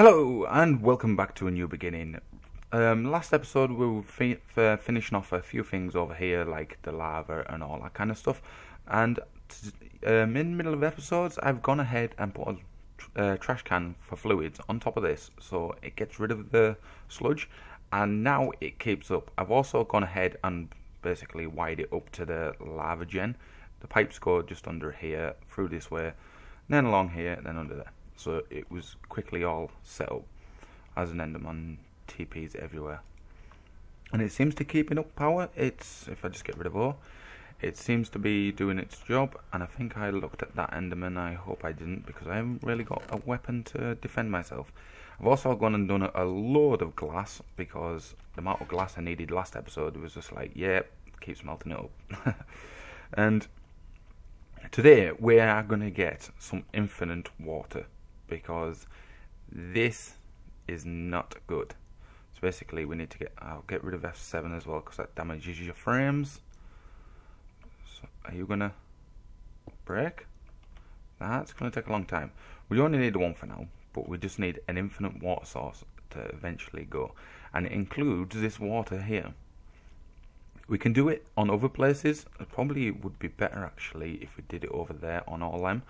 Hello and welcome back to a new beginning. Last episode we were finishing off a few things over here like the lava and all that kind of stuff, and in the middle of episodes I've gone ahead and put a trash can for fluids on top of this so it gets rid of the sludge, and now it keeps up. I've also gone ahead and basically wired it up to the lava gen. The pipes go just under here, through this way, then along here, then under there. So it was quickly all set up as an Enderman. TPs everywhere, and it seems to keep enough power. If I just get rid of ore, it seems to be doing its job. And I think I looked at that Enderman. I hope I didn't, because I haven't really got a weapon to defend myself. I've also gone and done a load of glass, because the amount of glass I needed last episode was just like, yeah, it keeps melting it up. And today we are going to get some infinite water, because this is not good. So basically we need to I'll get rid of F7 as well, because that damages your frames. So are you going to break? That's going to take a long time. We only need one for now, but we just need an infinite water source to eventually go. And it includes this water here. We can do it on other places. It probably would be better actually if we did it over there on all them.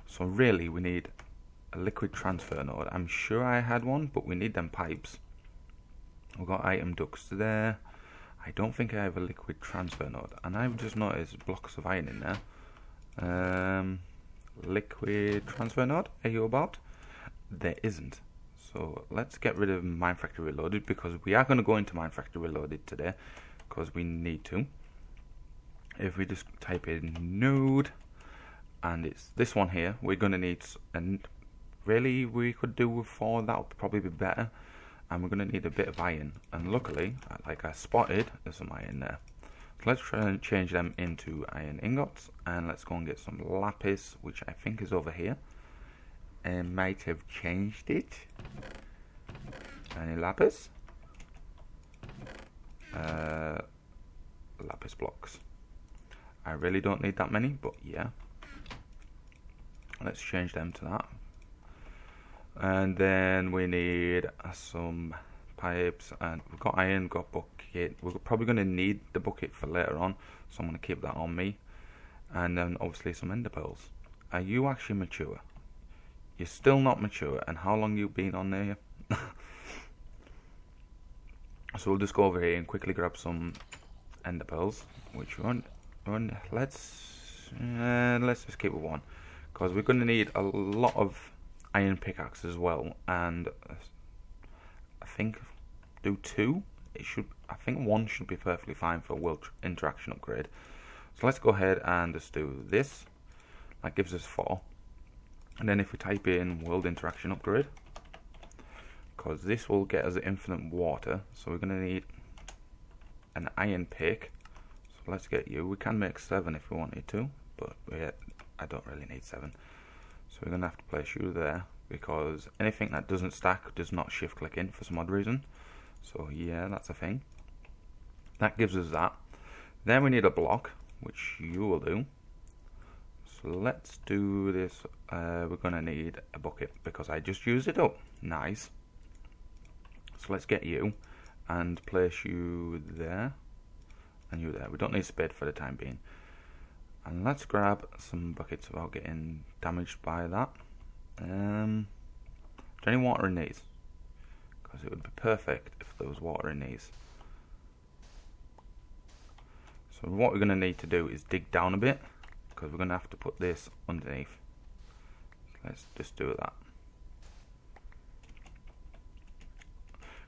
So really we need a liquid transfer node. I'm sure I had one, but we need them pipes. We've got item ducts there. I don't think I have a liquid transfer node, and I've just noticed blocks of iron in there. Liquid transfer node, are you about? There isn't. So let's get rid of Minefactory Reloaded, because we are going to go into Minefactory Reloaded today, because we need to. If we just type in node, and it's this one here, we're going to need, and really we could do with 4, that would probably be better. And we're going to need a bit of iron, and luckily, like I spotted, there's some iron there. So let's try and change them into iron ingots, and let's go and get some lapis, which I think is over here. And might have changed it. Any lapis? Lapis blocks. I really don't need that many, but yeah. Let's change them to that. And then we need some pipes, and we've got iron, got bucket. We're probably going to need the bucket for later on, so I'm going to keep that on me. And then obviously some ender pearls. Are you actually mature? You're still not mature, and how long you been on there? So we'll just go over here and quickly grab some ender pearls, which let's just keep with one, because we're going to need a lot of iron pickaxe as well, and I think do 2. I think 1 should be perfectly fine for world interaction upgrade. So let's go ahead and just do this. That gives us 4, and then if we type in world interaction upgrade, because this will get us infinite water, so we're going to need an iron pick. So let's get you. We can make 7 if we wanted to, but I don't really need 7. So we're going to have to place you there, because anything that doesn't stack does not shift click in for some odd reason. So yeah, that's a thing. That gives us that. Then we need a block, which you will do. So let's do this. We're going to need a bucket, because I just used it up. Nice. So let's get you and place you there and you there. We don't need a spade for the time being. And let's grab some buckets without getting damaged by that. Is there any water in these? Because it would be perfect if there was water in these. So what we're going to need to do is dig down a bit, because we're going to have to put this underneath. So let's just do that.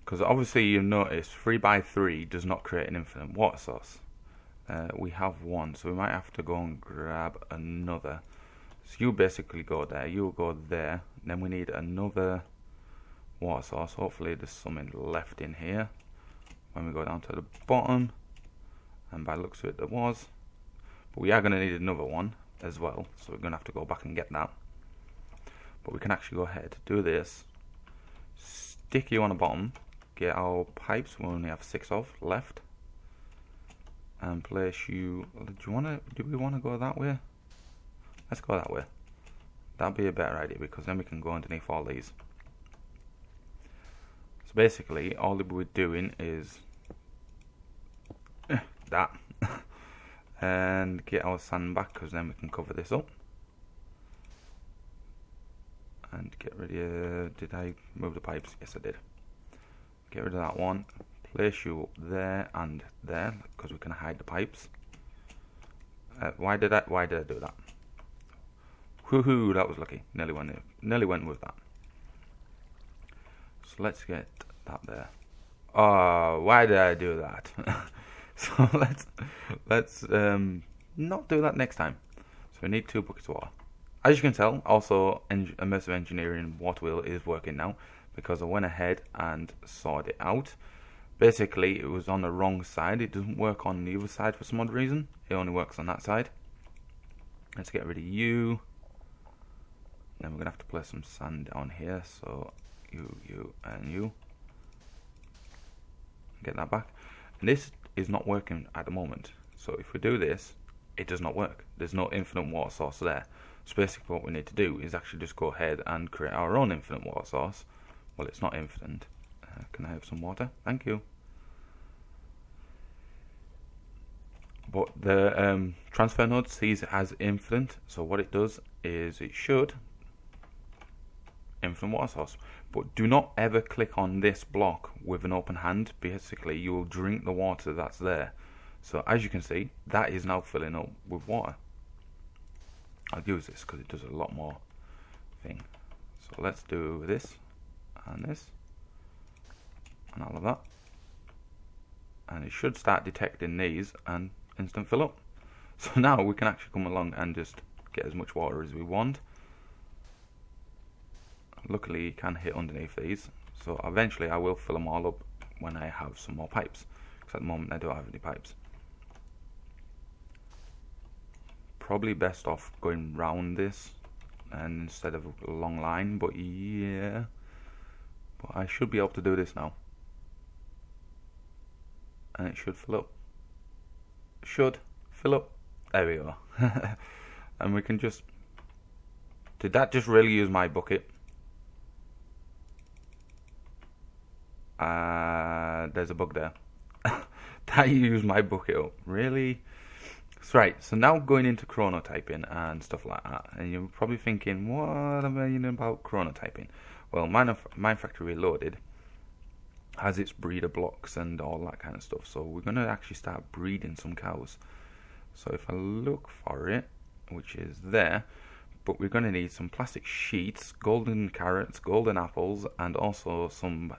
Because obviously you notice 3x3 does not create an infinite water source. We have one, so we might have to go and grab another. So you basically go there, you'll go there, then we need another water source. Hopefully there's something left in here when we go down to the bottom, and by the looks of it there was. But we are going to need another one as well, so we're going to have to go back and get that. But we can actually go ahead, do this, stick you on the bottom, get our pipes, we only have 6 of left, and place you. Do we want to go that way? Let's go that way. That'd be a better idea, because then we can go underneath all these. basically, all we're doing is that. And get our sand back, because then we can cover this up. And get rid of... Did I move the pipes? Yes, I did. Get rid of that one. Place you up there and there, because we can hide the pipes. Why did I do that? Woohoo! That was lucky. Nearly went with that. So let's get that there. Oh, why did I do that? So let's not do that next time. So we need 2 buckets of water. As you can tell, also Immersive Engineering water wheel is working now, because I went ahead and sorted it out. Basically, it was on the wrong side. It doesn't work on the other side for some odd reason. It only works on that side. Let's get rid of you. Then we're gonna have to place some sand down here. So you, and you. Get that back. And this is not working at the moment. So if we do this, it does not work. There's no infinite water source there. So basically what we need to do is actually just go ahead and create our own infinite water source. Well, it's not infinite. Can I have some water? Thank you. But the transfer node sees it as infinite. So what it does is it should infinite water source. But do not ever click on this block with an open hand. Basically, you will drink the water that's there. So as you can see, that is now filling up with water. I'll use this because it does a lot more thing. So let's do this and this and all of that. And it should start detecting these and instant fill up. So now we can actually come along and just get as much water as we want. Luckily you can hit underneath these, so eventually I will fill them all up when I have some more pipes, because at the moment I don't have any pipes. Probably best off going round this and instead of a long line, but yeah, but I should be able to do this now, and it should fill up. Should fill up. There we go. And we can just... Did that just really use my bucket? There's a bug there. That used my bucket up. Really? So, right, so now going into chronotyping and stuff like that, and you're probably thinking, what am I mean about chronotyping? Well, Minefactory Reloaded has its breeder blocks and all that kind of stuff, so we're going to actually start breeding some cows. So if I look for it, which is there, but we're going to need some plastic sheets, golden carrots, golden apples, and also some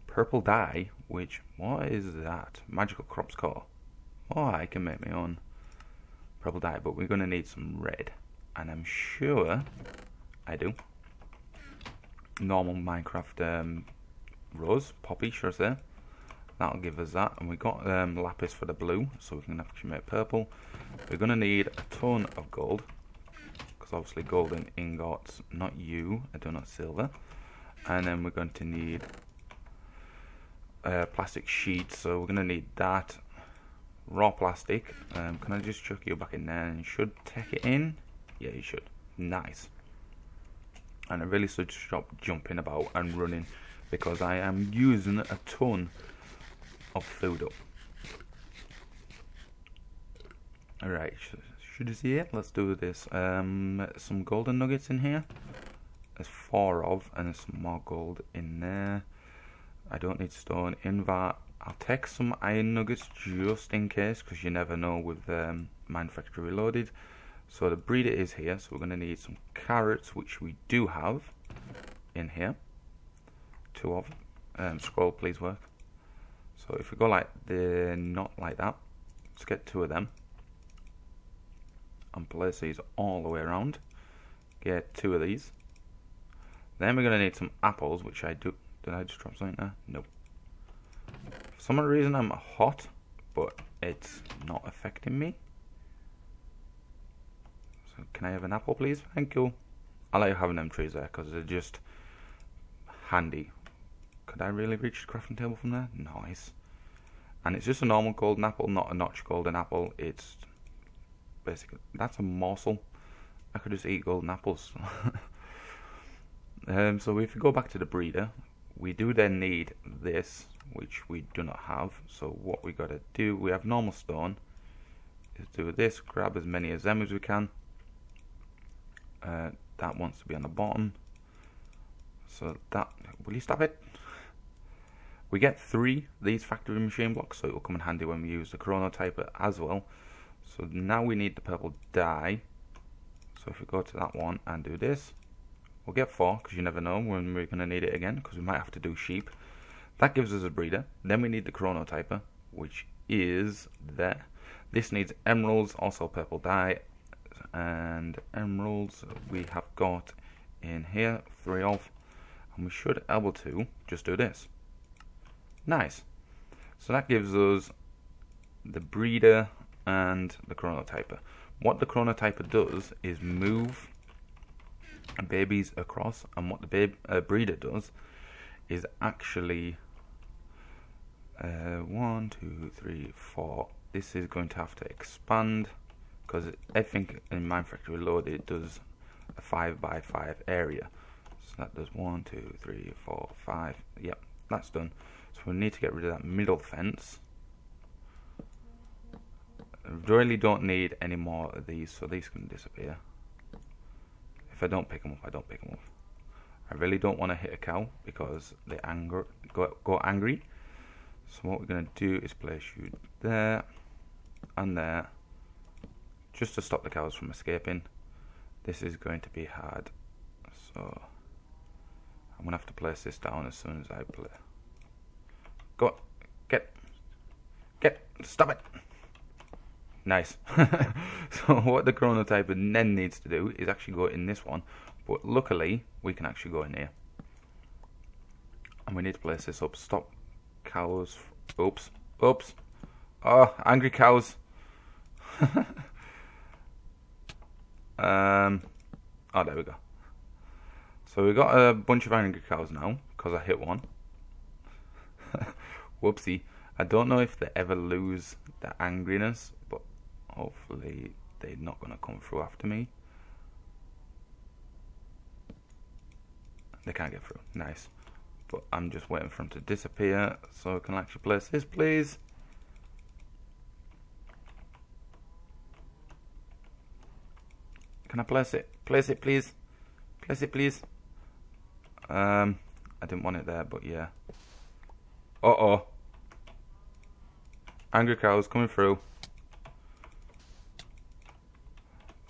purple dye, which, what is that? Magical crops core. Oh, I can make my own purple dye, but we're going to need some red, and I'm sure I do. Normal Minecraft rose, poppy, sure it's there. That'll give us that, and we got lapis for the blue, so we can actually make purple. We're going to need a ton of gold, because obviously golden ingots, not you, I do not silver. And then we're going to need plastic sheets, so we're going to need that. Raw plastic. Can I just chuck you back in there, and you should take it in? Yeah, you should. Nice. And I really should stop jumping about and running, because I am using a ton of food up. Alright, should you see it? Let's do this. Some golden nuggets in here. There's 4 of, and there's some more gold in there. I don't need stone in that. I'll take some iron nuggets just in case, because you never know with Minefactory Reloaded. So the breeder is here, so we're going to need some carrots, which we do have in here. 2 of them. Scroll, please work. So if we go like not like that, let's get 2 of them and place these all the way around. Get 2 of these. Then we're going to need some apples, which I do. Did I just drop something there? No. For some reason I'm hot, but it's not affecting me. So can I have an apple, please? Thank you. I like having them trees there because they're just handy. Could I really reach the crafting table from there? Nice. And it's just a normal golden apple, not a notch golden apple. It's basically, that's a morsel. I could just eat golden apples. So if we go back to the breeder, we do then need this, which we do not have. So what we got to do, we have normal stone, is do this, grab as many of them as we can. That wants to be on the bottom. So that, will you stop it? We get 3 these factory machine blocks, so it will come in handy when we use the chronotyper as well. So now we need the purple dye. So if we go to that one and do this, we'll get 4, because you never know when we're going to need it again, because we might have to do sheep. That gives us a breeder. Then we need the chronotyper, which is there. This needs emeralds, also purple dye, and emeralds we have got in here, 3 of, and we should be able to just do this. Nice. So that gives us the breeder and the chronotyper. What the chronotyper does is move babies across, and what the breeder does is actually 1, 2, 3, 4. This is going to have to expand, because I think in Minefactory Reloaded it does a 5x5 area. So that does 1, 2, 3, 4, 5. Yep, that's done. So we need to get rid of that middle fence. I really don't need any more of these, so these can disappear. If I don't pick them up, I don't pick them up. I really don't want to hit a cow because they go angry. So what we're going to do is place you there and there, just to stop the cows from escaping. This is going to be hard, so I'm going to have to place this down as soon as I play. Go, get, stop it. Nice. So what the chronotyper then needs to do is actually go in this one, but luckily we can actually go in here. And we need to place this up. Stop cows. Oops. Oh, angry cows. Oh, there we go. So we got a bunch of angry cows now, because I hit one. Whoopsie. I don't know if they ever lose the angriness, but hopefully they're not going to come through after me. They can't get through. Nice. But I'm just waiting for them to disappear so I can actually place this, please. Can I place it? Place it, please. Place it, please. I didn't want it there, but yeah. Uh-oh. Angry cows coming through.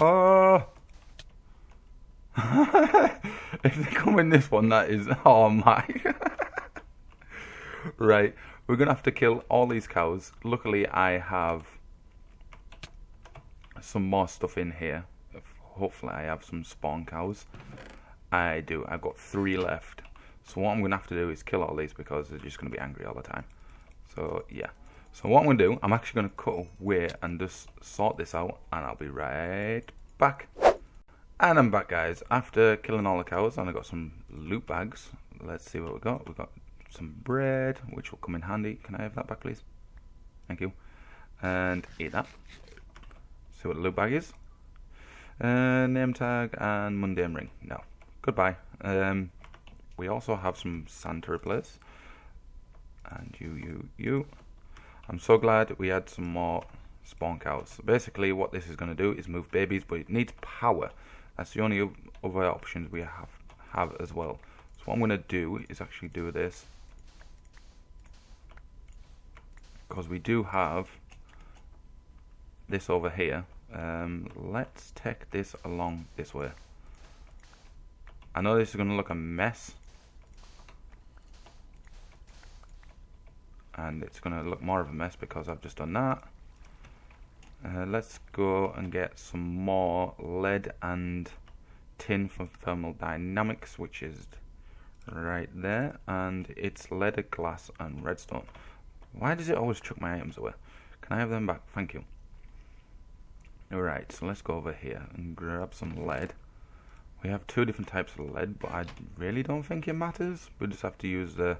Oh! If they come in this one, that is... Oh my. Right. We're going to have to kill all these cows. Luckily, I have some more stuff in here. Hopefully, I have some spawn cows. I do. I've got 3 left. So what I'm going to have to do is kill all these because they're just going to be angry all the time. So, yeah. So what I'm going to do, I'm actually going to cut away and just sort this out. And I'll be right back. And I'm back, guys. After killing all the cows, and I got some loot bags. Let's see what we got. We got some bread, which will come in handy. Can I have that back, please? Thank you. And eat that. See what the loot bag is. Name tag and mundane ring. No. Goodbye. We also have some sand to replace. And you. I'm so glad we had some more spawn cows. So basically, what this is going to do is move babies, but it needs power. That's the only other options we have as well. So what I'm going to do is actually do this, because we do have this over here. Let's take this along this way. I know this is going to look a mess, and it's going to look more of a mess because I've just done that. Let's go and get some more lead and tin from thermodynamics, which is right there, and it's lead, glass and redstone. Why does it always chuck my items away? Can I have them back? Thank you. Alright, so let's go over here and grab some lead. We have 2 different types of lead, but I really don't think it matters. We just have to use the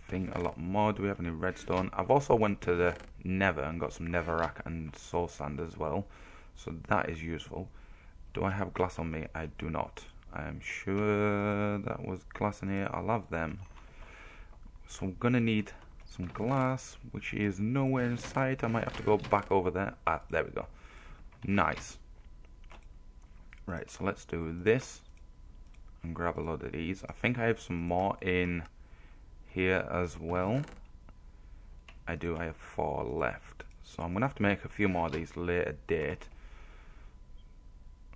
thing a lot more. Do we have any redstone? I've also went to the nether and got some netherrack and soul sand as well, so that is useful. Do I have glass on me? I do not. I'm sure that was glass in here. I'll have them. So I'm gonna need some glass, which is nowhere in sight. I might have to go back over there. Ah, there we go. Nice. Right, so let's do this and grab a load of these. I think I have some more in here as well. I do. I have 4 left. So I'm gonna have to make a few more of these later date.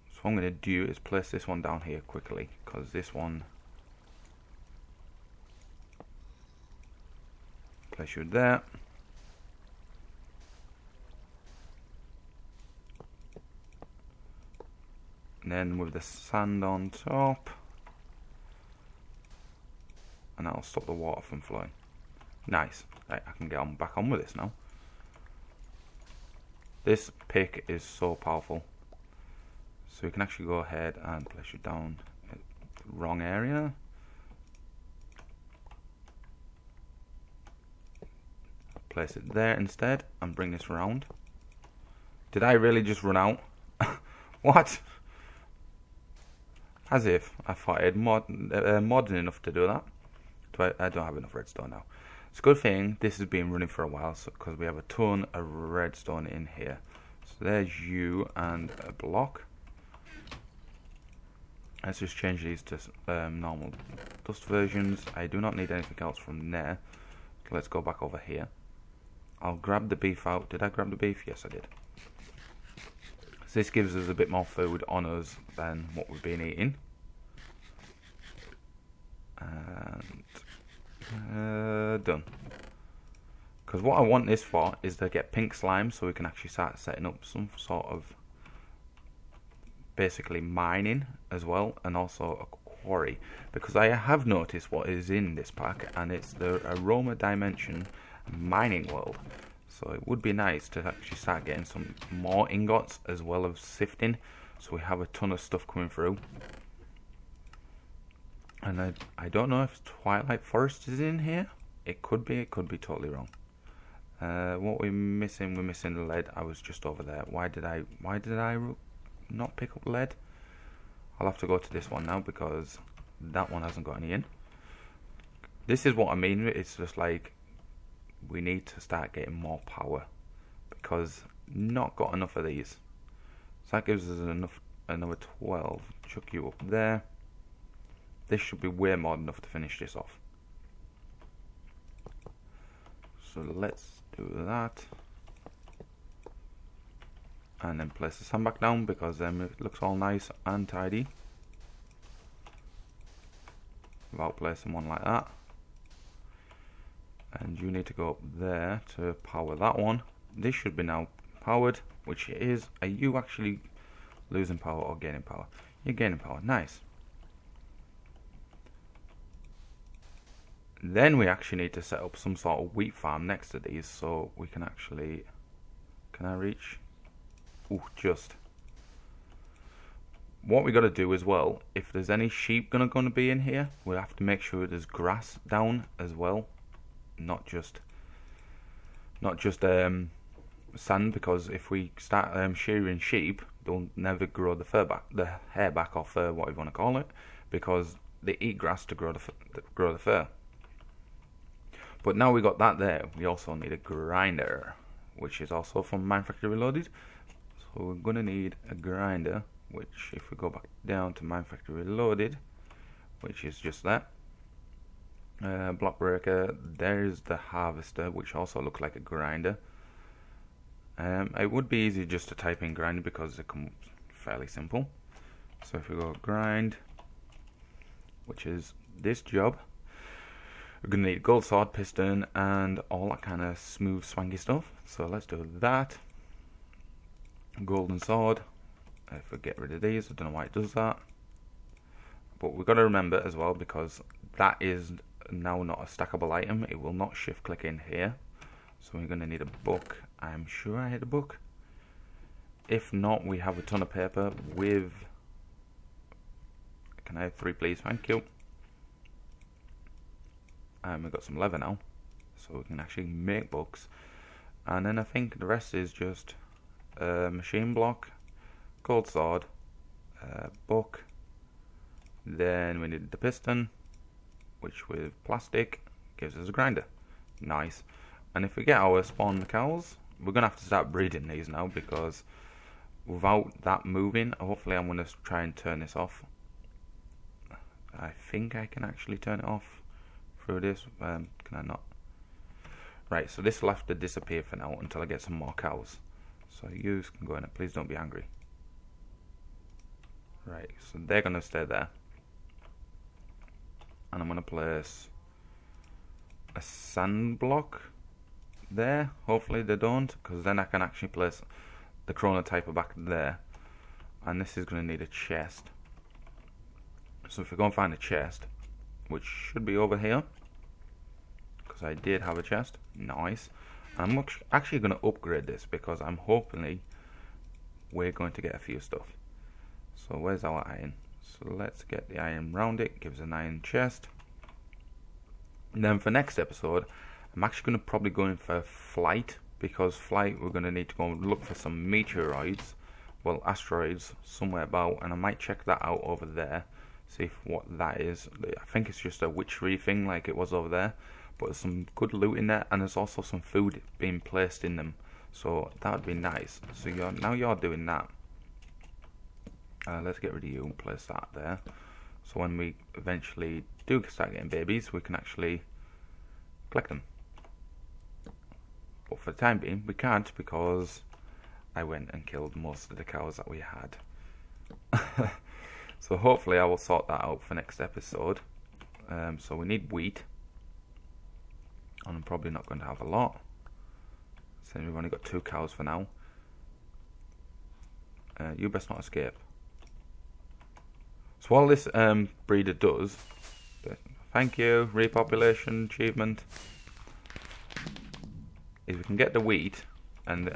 So what I'm gonna do is place this one down here quickly, because this one, place you there. And then with the sand on top, and that'll stop the water from flowing. Nice. Right, I can get back on with this now. This pick is so powerful. So we can actually go ahead and place it down in the wrong area. Place it there instead and bring this around. Did I really just run out? What? As if I thought I had modern enough to do that. I don't have enough redstone now. It's a good thing this has been running for a while, because we have a ton of redstone in here. So there's you and a block. Let's just change these to normal dust versions. I do not need anything else from there. Let's go back over here. I'll grab the beef out. Did I grab the beef? Yes, I did. So this gives us a bit more food on us than what we've been eating. And done. Because what I want this for is to get pink slime, so we can actually start setting up some sort of basically mining as well, and also a quarry. Because I have noticed what is in this pack, and it's the Aroma Dimension mining world. So it would be nice to actually start getting some more ingots as well as sifting, so we have a ton of stuff coming through. And I don't know if Twilight Forest is in here. It could be totally wrong. What we're missing? We're missing lead. I was just over there. Why did I not pick up lead? I'll have to go to this one now, because that one hasn't got any in. This is what I mean. It's just like, we need to start getting more power, because not got enough of these. So that gives us another 12. Chuck you up there. This should be way more than enough to finish this off. So let's do that. And then place the sand back down, because then it looks all nice and tidy. Without placing one like that. And you need to go up there to power that one. This should be now powered, which it is. Are you actually losing power or gaining power? You're gaining power. Nice. Then we actually need to set up some sort of wheat farm next to these, so we can actually... Can I reach? Ooh, just. What we got to do as well, if there's any sheep gonna be in here, we have to make sure there's grass down as well. Not just sand, because if we start shearing sheep, they'll never grow the hair back, or fur, whatever you want to call it, because they eat grass to grow the fur. But now we got that there, we also need a grinder, which is also from Minefactory Reloaded. So we're gonna need a grinder, which if we go back down to Minefactory Reloaded, which is just that. Block breaker, there's the harvester, which also looks like a grinder. It would be easy just to type in grinder, because it comes fairly simple. So if we go grind, which is this job, we're going to need gold sword, piston, and all that kind of smooth swanky stuff. So let's do that. Golden sword. If we get rid of these, I don't know why it does that. But we've got to remember as well, because that is now not a stackable item. It will not shift click in here. So we're going to need a book. I'm sure I had a book. If not, we have a ton of paper with... Can I have 3 please? Thank you. And we've got some leather now, so we can actually make books. And then I think the rest is just machine block, gold sword, book, Then we need the piston, which with plastic gives us a grinder. Nice. And if we get our spawn cows, we're going to have to start breeding these now, because without that moving, hopefully I'm going to try and turn this off. I think I can actually turn it off through this. Can I not? Right, so this will have to disappear for now until I get some more cows. So you can go in it. Please don't be angry. Right, so they're going to stay there. And I'm going to place a sand block there. Hopefully they don't, because then I can actually place the chronotyper back there. And this is going to need a chest. So if we go and find a chest, which should be over here, because I did have a chest. Nice. I'm actually going to upgrade this, because I'm hoping we're going to get a few stuff. So where's our iron? So let's get the iron round it. Gives an iron chest. And then for next episode, I'm actually going to probably go in for flight, because flight we're going to need to go and look for some meteoroids, well, asteroids somewhere about, and I might check that out over there, see what that is. I think it's just a witchery thing like it was over there, but there's some good loot in there, and there's also some food being placed in them, so that would be nice. So now you're doing that. Let's get rid of you and place that there, so when we eventually do start getting babies, we can actually collect them. But for the time being, we can't, because I went and killed most of the cows that we had. So hopefully I will sort that out for next episode. So we need wheat, and I'm probably not going to have a lot, so we've only got 2 cows for now. You best not escape. So while this breeder does, thank you, repopulation achievement, is we can get the wheat and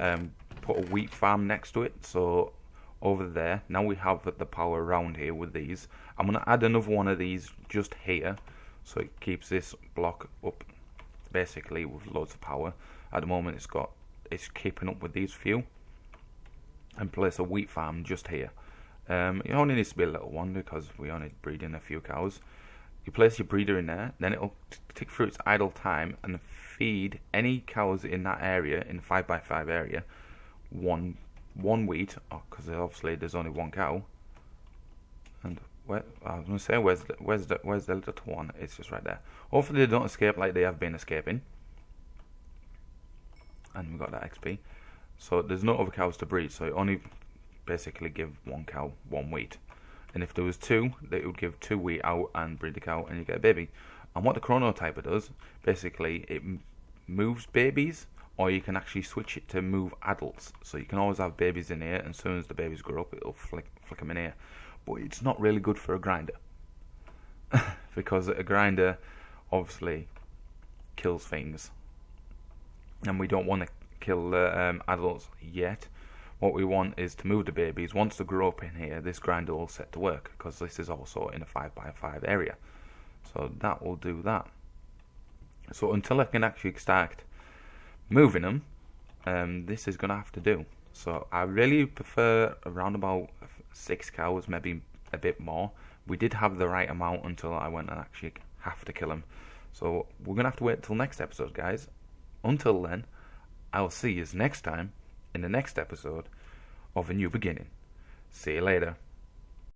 put a wheat farm next to it. So over there, now we have the power around here with these. I'm going to add another one of these just here, so it keeps this block up basically with loads of power. At the moment it's keeping up with these few, and place a wheat farm just here. It only needs to be a little one, because we only breeding a few cows. You place your breeder in there, then it'll tick through its idle time and feed any cows in that area, in the 5x5 area, one wheat, because obviously there's only 1 cow. And where, I was going to say, where's the little one? It's just right there. Hopefully they don't escape like they have been escaping. And we got that XP. So there's no other cows to breed, so it only basically give 1 cow 1 wheat. And if there was 2, they would give 2 wheat out and breed the cow, and you get a baby. And what the chronotyper does, basically it moves babies, or you can actually switch it to move adults. So you can always have babies in here, and as soon as the babies grow up, it'll flick them in here. But it's not really good for a grinder, because a grinder obviously kills things, and we don't want to kill the adults yet. What we want is to move the babies. Once they grow up in here, this grinder will set to work, because this is also in a 5x5 area. So that will do that. So until I can actually start moving them, this is going to have to do. So I really prefer around about 6 cows, maybe a bit more. We did have the right amount until I went and actually have to kill them. So we're going to have to wait till next episode, guys. Until then, I'll see you next time in the next episode of A New Beginning. See you later.